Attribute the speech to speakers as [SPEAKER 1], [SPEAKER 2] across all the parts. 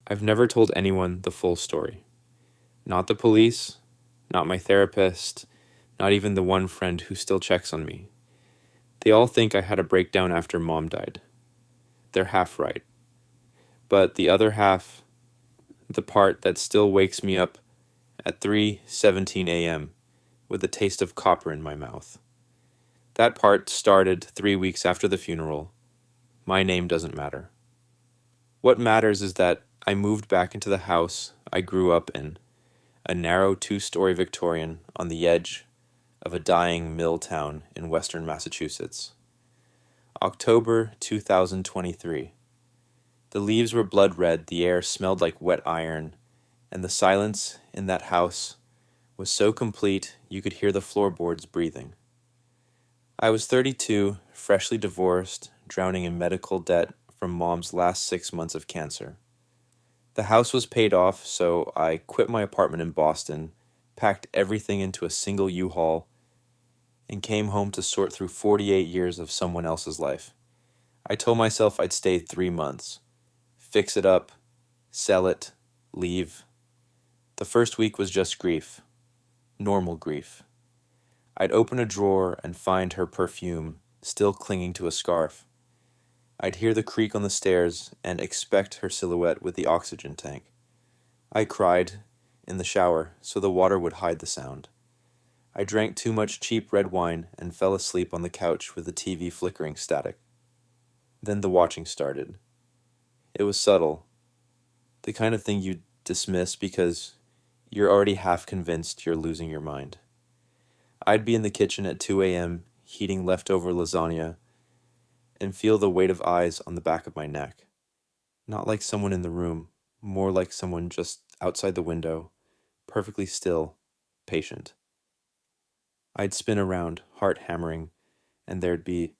[SPEAKER 1] I've never told anyone the full story. Not the police, not my therapist, not even the one friend who still checks on me. They all think I had a breakdown after Mom died. They're half right. But the other half, the part that still wakes me up at 3:17 a.m. with a taste of copper in my mouth. That part started 3 weeks after the funeral. My name doesn't matter. What matters is that I moved back into the house I grew up in, a narrow 2-story Victorian on the edge of a dying mill town in western Massachusetts. October 2023. The leaves were blood red, the air smelled like wet iron, and the silence in that house was so complete you could hear the floorboards breathing. I was 32, freshly divorced, drowning in medical debt from Mom's last 6 months of cancer. The house was paid off, so I quit my apartment in Boston, packed everything into a single U-Haul, and came home to sort through 48 years of someone else's life. I told myself I'd stay 3 months, fix it up, sell it, leave. The first week was just grief, normal grief. I'd open a drawer and find her perfume still clinging to a scarf. I'd hear the creak on the stairs and expect her silhouette with the oxygen tank. I cried in the shower so the water would hide the sound. I drank too much cheap red wine and fell asleep on the couch with the TV flickering static. Then the watching started. It was subtle, the kind of thing you dismiss because you're already half convinced you're losing your mind. I'd be in the kitchen at 2 a.m. heating leftover lasagna and feel the weight of eyes on the back of my neck. Not like someone in the room, more like someone just outside the window, perfectly still, patient. I'd spin around, heart hammering, and there'd be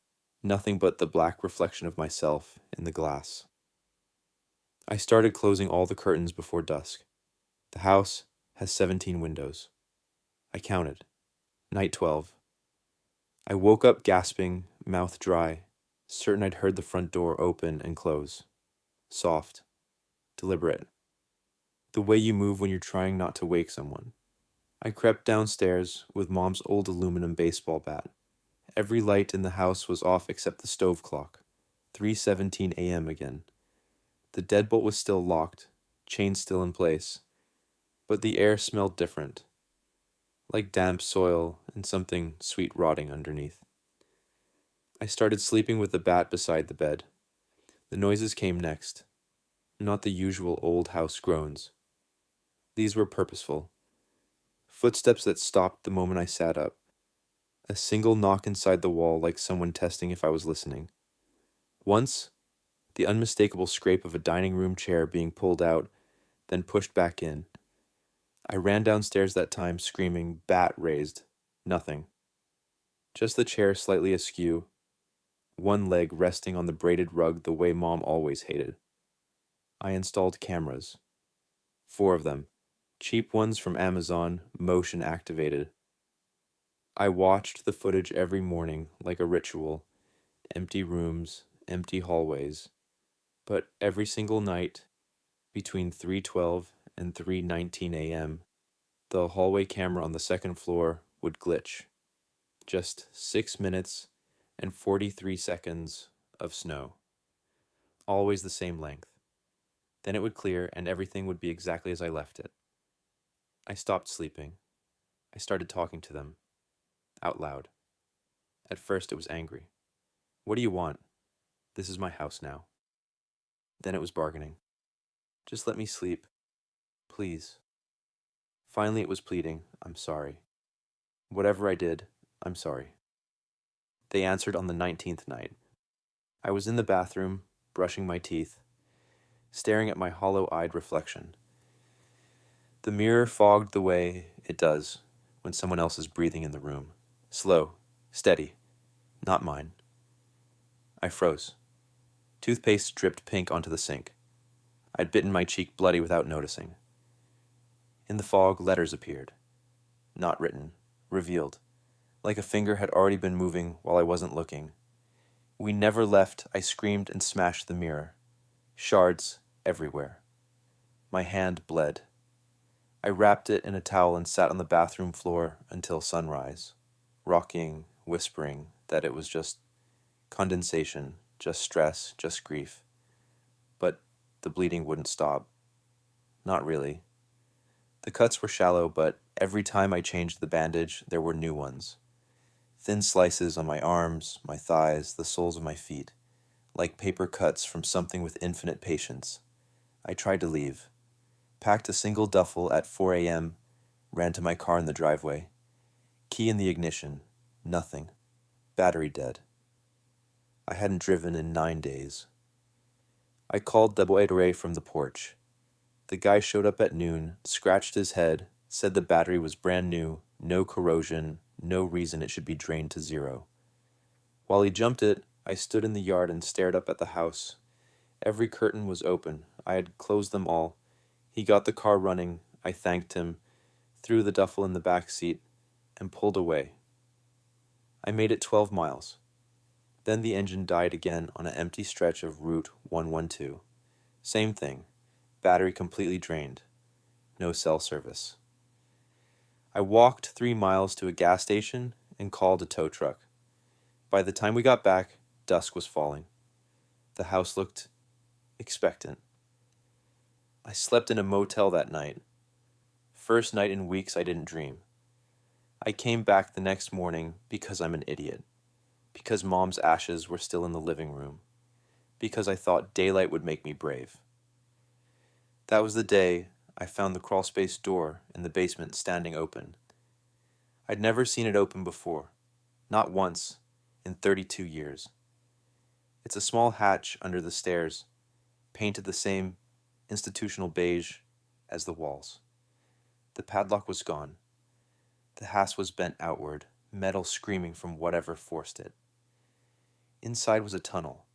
[SPEAKER 1] nothing but the black reflection of myself in the glass. I started closing all the curtains before dusk. The house has 17 windows. I counted. Night 12. I woke up gasping, mouth dry, certain I'd heard the front door open and close. Soft. Deliberate. The way you move when you're trying not to wake someone. I crept downstairs with Mom's old aluminum baseball bat. Every light in the house was off except the stove clock. 3:17 a.m. again. The deadbolt was still locked, chain still in place, but the air smelled different, like damp soil and something sweet rotting underneath. I started sleeping with the bat beside the bed. The noises came next, not the usual old house groans. These were purposeful. Footsteps that stopped the moment I sat up. A single knock inside the wall like someone testing if I was listening. Once, the unmistakable scrape of a dining room chair being pulled out, then pushed back in. I ran downstairs that time screaming, bat raised. Nothing. Just the chair slightly askew, one leg resting on the braided rug the way Mom always hated. I installed cameras. 4 of them. Cheap ones from Amazon, motion activated. I watched the footage every morning like a ritual. Empty rooms, empty hallways. But every single night, between 3:12 and 3:19 a.m., the hallway camera on the second floor would glitch. Just 6 minutes and 43 seconds of snow. Always the same length. Then it would clear and everything would be exactly as I left it. I stopped sleeping. I started talking to them. Out loud. At first it was angry. What do you want? This is my house now. Then it was bargaining. Just let me sleep. Please. Finally it was pleading. I'm sorry. Whatever I did, I'm sorry. They answered on the 19th night. I was in the bathroom, brushing my teeth, staring at my hollow-eyed reflection. The mirror fogged the way it does when someone else is breathing in the room. Slow, steady, not mine. I froze. Toothpaste dripped pink onto the sink. I'd bitten my cheek bloody without noticing. In the fog, letters appeared. Not written, revealed, like a finger had already been moving while I wasn't looking. We never left, I screamed and smashed the mirror. Shards everywhere. My hand bled. I wrapped it in a towel and sat on the bathroom floor until sunrise, rocking, whispering that it was just condensation, just stress, just grief. But the bleeding wouldn't stop. Not really. The cuts were shallow, but every time I changed the bandage, there were new ones. Thin slices on my arms, my thighs, the soles of my feet, like paper cuts from something with infinite patience. I tried to leave. Packed a single duffel at 4 a.m., ran to my car in the driveway. Key in the ignition. Nothing. Battery dead. I hadn't driven in 9 days. I called the waiter from the porch. The guy showed up at noon, scratched his head, said the battery was brand new, no corrosion, no reason it should be drained to zero. While he jumped it, I stood in the yard and stared up at the house. Every curtain was open. I had closed them all. He got the car running. I thanked him, threw the duffel in the back seat, and pulled away. I made it 12 miles. Then the engine died again on an empty stretch of Route 112. Same thing. Battery completely drained. No cell service. I walked 3 miles to a gas station and called a tow truck. By the time we got back, dusk was falling. The house looked expectant. I slept in a motel that night. First night in weeks I didn't dream. I came back the next morning because I'm an idiot. Because Mom's ashes were still in the living room. Because I thought daylight would make me brave. That was the day I found the crawlspace door in the basement standing open. I'd never seen it open before. Not once in 32 years. It's a small hatch under the stairs, painted the same institutional beige as the walls. The padlock was gone. The hasp was bent outward, metal screaming from whatever forced it. Inside was a tunnel,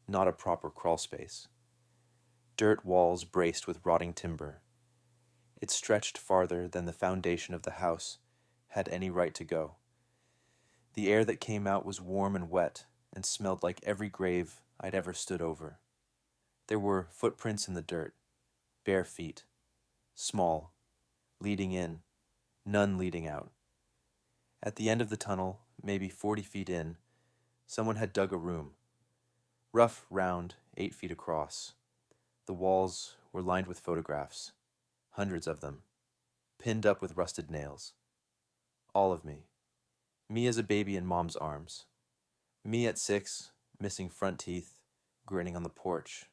[SPEAKER 1] not a proper crawl space. Dirt walls braced with rotting timber. It stretched farther than the foundation of the house had any right to go. The air that came out was warm and wet and smelled like every grave I'd ever stood over. There were footprints in the dirt, bare feet, small, leading in, none leading out. At the end of the tunnel, maybe 40 feet in, someone had dug a room. Rough, round, 8 feet across. The walls were lined with photographs, hundreds of them, pinned up with rusted nails. All of me. Me as a baby in Mom's arms. Me at 6, missing front teeth, grinning on the porch.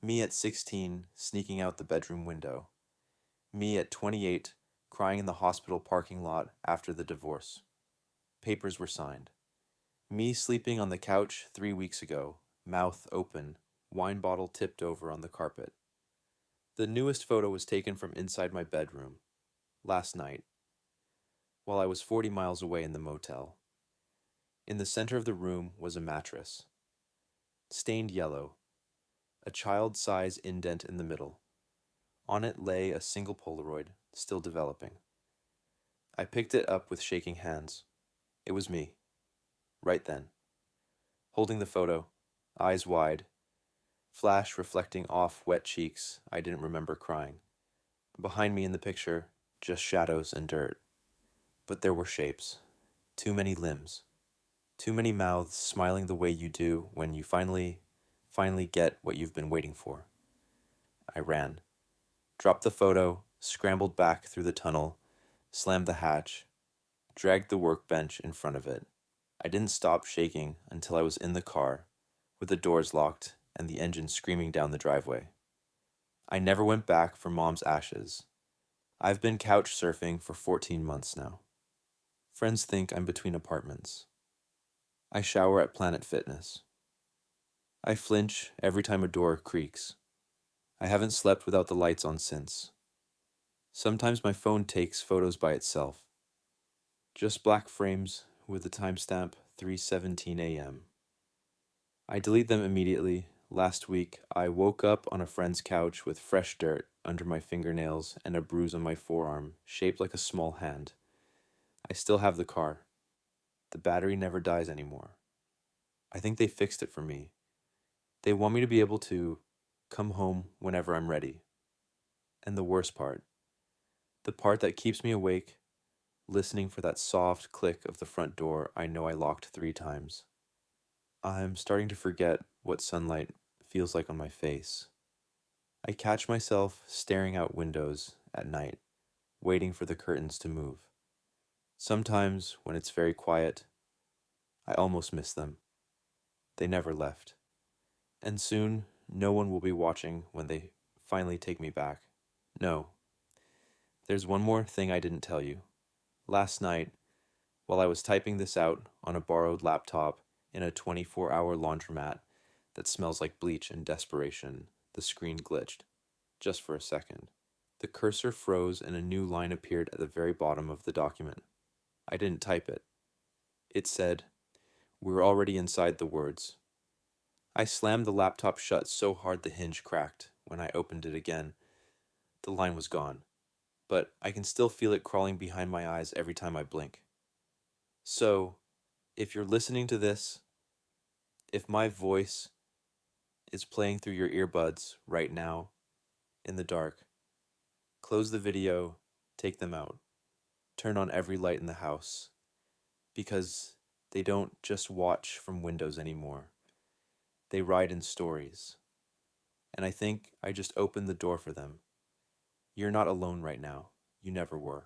[SPEAKER 1] Me at 16, sneaking out the bedroom window. Me at 28, crying in the hospital parking lot after the divorce. Papers were signed. Me sleeping on the couch 3 weeks ago, mouth open, wine bottle tipped over on the carpet. The newest photo was taken from inside my bedroom, last night, while I was 40 miles away in the motel. In the center of the room was a mattress, stained yellow, a child-size indent in the middle. On it lay a single Polaroid, still developing. I picked it up with shaking hands. It was me, right then, holding the photo, eyes wide, flash reflecting off wet cheeks I didn't remember crying. Behind me in the picture, just shadows and dirt. But there were shapes, too many limbs, too many mouths smiling the way you do when you finally get what you've been waiting for. I ran, dropped the photo, scrambled back through the tunnel, slammed the hatch, dragged the workbench in front of it. I didn't stop shaking until I was in the car, with the doors locked and the engine screaming down the driveway. I never went back for Mom's ashes. I've been couch surfing for 14 months now. Friends think I'm between apartments. I shower at Planet Fitness. I flinch every time a door creaks. I haven't slept without the lights on since. Sometimes my phone takes photos by itself. Just black frames with the timestamp 3:17 a.m. I delete them immediately. Last week, I woke up on a friend's couch with fresh dirt under my fingernails and a bruise on my forearm, shaped like a small hand. I still have the car. The battery never dies anymore. I think they fixed it for me. They want me to be able to come home whenever I'm ready. And the worst part, the part that keeps me awake, listening for that soft click of the front door I know I locked 3 times. I'm starting to forget what sunlight feels like on my face. I catch myself staring out windows at night, waiting for the curtains to move. Sometimes, when it's very quiet, I almost miss them. They never left. And soon, no one will be watching when they finally take me back. No, there's one more thing I didn't tell you. Last night, while I was typing this out on a borrowed laptop in a 24-hour laundromat that smells like bleach and desperation, the screen glitched, just for a second. The cursor froze and a new line appeared at the very bottom of the document. I didn't type it. It said, "We're already inside the words." I slammed the laptop shut so hard the hinge cracked. When I opened it again, the line was gone, but I can still feel it crawling behind my eyes every time I blink. So, if you're listening to this, if my voice is playing through your earbuds right now in the dark, close the video, take them out, turn on every light in the house, because they don't just watch from windows anymore. They ride in stories. And I think I just opened the door for them. You're not alone right now. You never were.